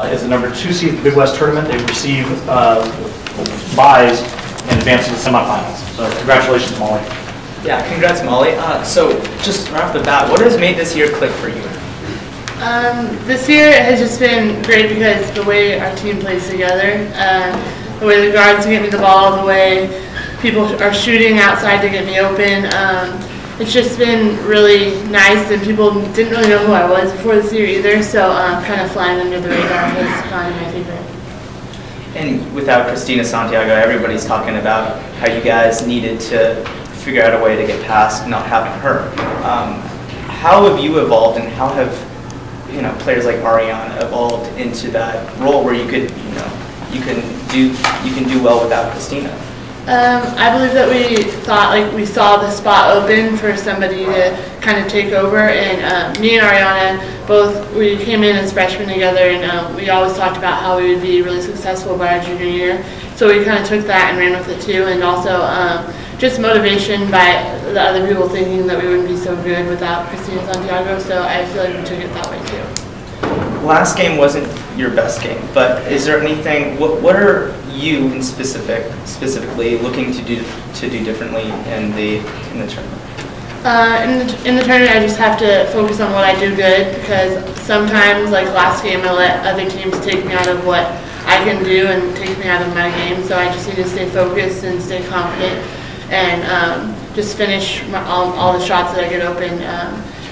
Is the number 2 seed in the Big West tournament. They receive buys and advance to the semifinals. So congratulations, Molly. Yeah, congrats, Molly. So just right off the bat, what has made this year click for you? This year has just been great because the way our team plays together, the way the guards get me the ball, the way people are shooting outside to get me open. It's just been really nice, and people didn't really know who I was before this year either, so kind of flying under the radar has gone in my favor. And without Christina, Santiago, everybody's talking about how you guys needed to figure out a way to get past not having her. How have you evolved, and how have players like Ariana evolved into that role where you could you can do well without Christina? I believe that we saw the spot open for somebody to kind of take over, and me and Ariana we came in as freshmen together, and we always talked about how we would be really successful by our junior year. So we kind of took that and ran with it too, and also just motivation by the other people thinking that we wouldn't be so good without Christina Santiago. So I feel like we took it that way too. Last game wasn't your best game, but is there anything? What are you specifically looking to do differently in the tournament? In the tournament, I just have to focus on what I do good, because sometimes, like last game, I let other teams take me out of what I can do and take me out of my game. So I just need to stay focused and stay confident, and just finish all the shots that I get open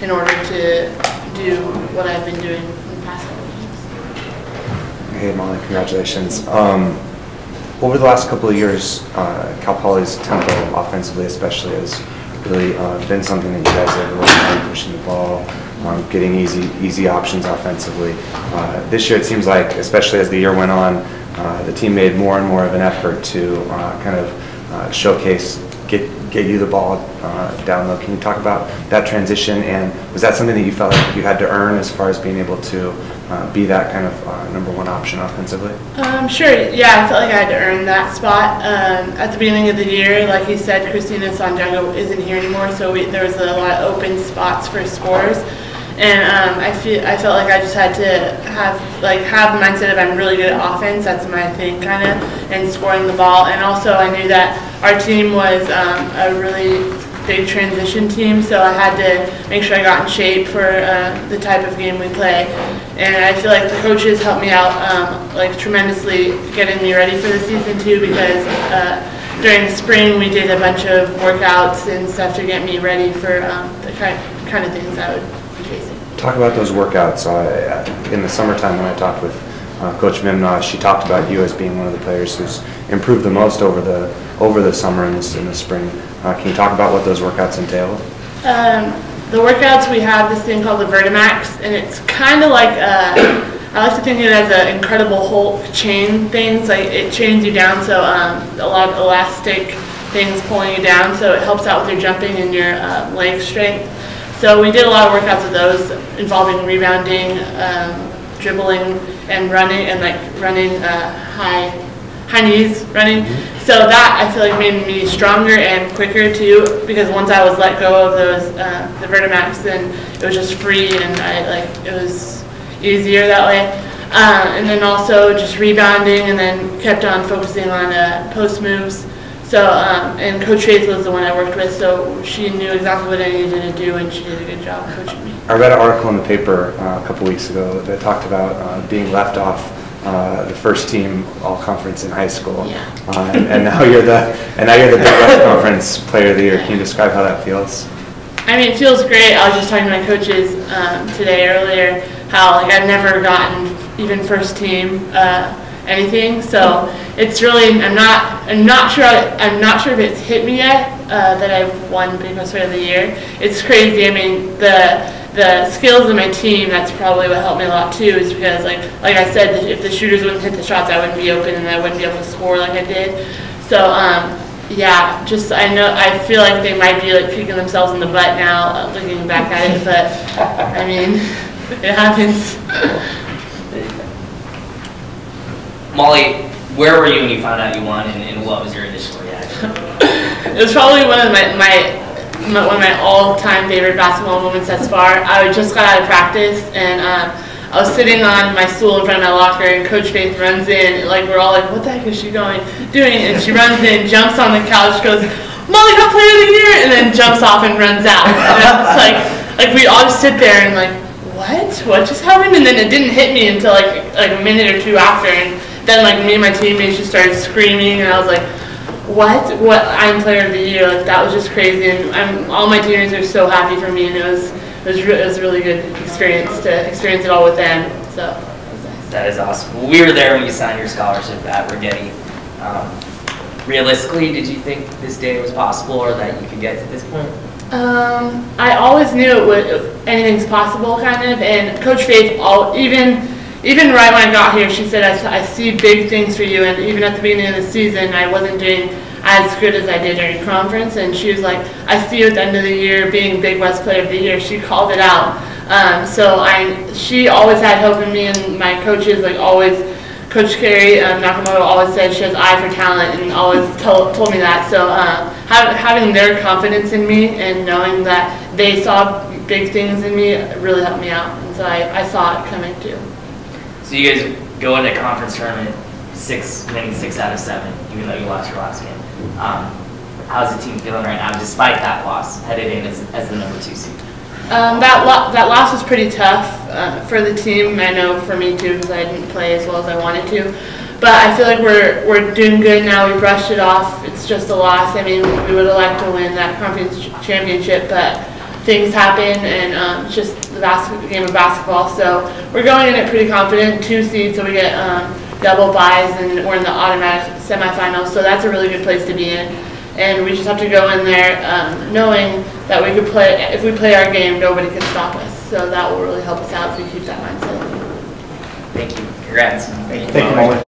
in order to do what I've been doing in the past couple games. Hey Molly, congratulations. Over the last couple of years, Cal Poly's tempo, offensively especially, has really been something that you guys have worked on, pushing the ball, getting easy options offensively. This year it seems like, especially as the year went on, the team made more and more of an effort to kind of showcase, get you the ball down low. Can you talk about that transition, and was that something that you felt like you had to earn as far as being able to be that kind of #1 option offensively? Sure, yeah, I felt like I had to earn that spot. At the beginning of the year, like you said, Christina Santiago isn't here anymore, so there was a lot of open spots for scorers. And I felt like I just had to have the mindset of I'm really good at offense, that's my thing kind of, and scoring the ball. And also I knew that our team was a really big transition team, so I had to make sure I got in shape for the type of game we play. And I feel like the coaches helped me out tremendously getting me ready for the season too, because during the spring we did a bunch of workouts and stuff to get me ready for the kind of things I would be facing. Talk about those workouts. In the summertime when I talked with Coach Mimna, she talked about you as being one of the players who's improved the most over the summer and in the spring. Can you talk about what those workouts entail? The workouts, we have this thing called the Vertimax, and it's kind of like I like to think of it as an Incredible Hulk chain things. Like it chains you down, so a lot of elastic things pulling you down, so it helps out with your jumping and your leg strength. So we did a lot of workouts of those involving rebounding, dribbling, and running, and running high knees running. So that I feel like made me stronger and quicker too, because once I was let go of those the Vertimax, then it was just free, and it was easier that way. And then also just rebounding, and then kept on focusing on post moves. So and Coach Faith was the one I worked with, so she knew exactly what I needed to do, and she did a good job coaching me. I read an article in the paper a couple weeks ago that talked about being left off the first team all-conference in high school, yeah. And now you're the Big West Conference Player of the Year. Can you describe how that feels? I mean, it feels great. I was just talking to my coaches today earlier how I've never gotten even first team anything, so it's really I'm not sure if it's hit me yet that I've won Big West Player of the Year. It's crazy. I mean, the skills of my team, that's probably what helped me a lot too, is because like I said, if the shooters wouldn't hit the shots, I wouldn't be open and I wouldn't be able to score like I did. So yeah, just I feel like they might be kicking themselves in the butt now looking back at it, but I mean, it happens. Molly, where were you when you found out you won, and what was your initial reaction? It was probably one of my all-time favorite basketball moments thus far. I just got out of practice, and I was sitting on my stool in front of my locker, and Coach Faith runs in, like we're all like, what the heck is she doing? And she runs in, jumps on the couch, goes, Molly got Player of the Year, and then jumps off and runs out. And it's like we all just sit there and like, what just happened? And then it didn't hit me until like a minute or two after, and then like me and my teammates just started screaming, and I was like, what? I'm Player of the Year? Like that was just crazy, and all my teammates are so happy for me, and it was a really good experience to experience it all with them. So it was nice. That is awesome. Well, we were there when you signed your scholarship at Rigetti. Realistically, did you think this day was possible, or that you could get to this point? I always knew anything's possible, kind of, and Coach Faith, even right when I got here, she said, I see big things for you, and even at the beginning of the season, I wasn't doing as good as I did during conference, and she was like, I see you at the end of the year being Big West Player of the Year. She called it out. She always had hope in me, and my coaches, like always, Coach Carrie Nakamoto always said she has eye for talent, and always told me that. So having their confidence in me and knowing that they saw big things in me really helped me out, and so I saw it coming too. So you guys go into conference tournament winning 6 out of 7, even though you lost your last game. How's the team feeling right now, despite that loss, headed in as the number 2 seed? That loss was pretty tough for the team. I know for me too, because I didn't play as well as I wanted to. But I feel like we're doing good now. We brushed it off. It's just a loss. I mean, we would have liked to win that conference championship, but things happen, and it's just the game of basketball. So we're going in it pretty confident, 2 seed, so we get double byes, and we're in the automatic semifinals. So that's a really good place to be in. And we just have to go in there knowing that we could play. If we play our game, nobody can stop us. So that will really help us out if we keep that mindset. Thank you. Congrats. Thank you, Molly.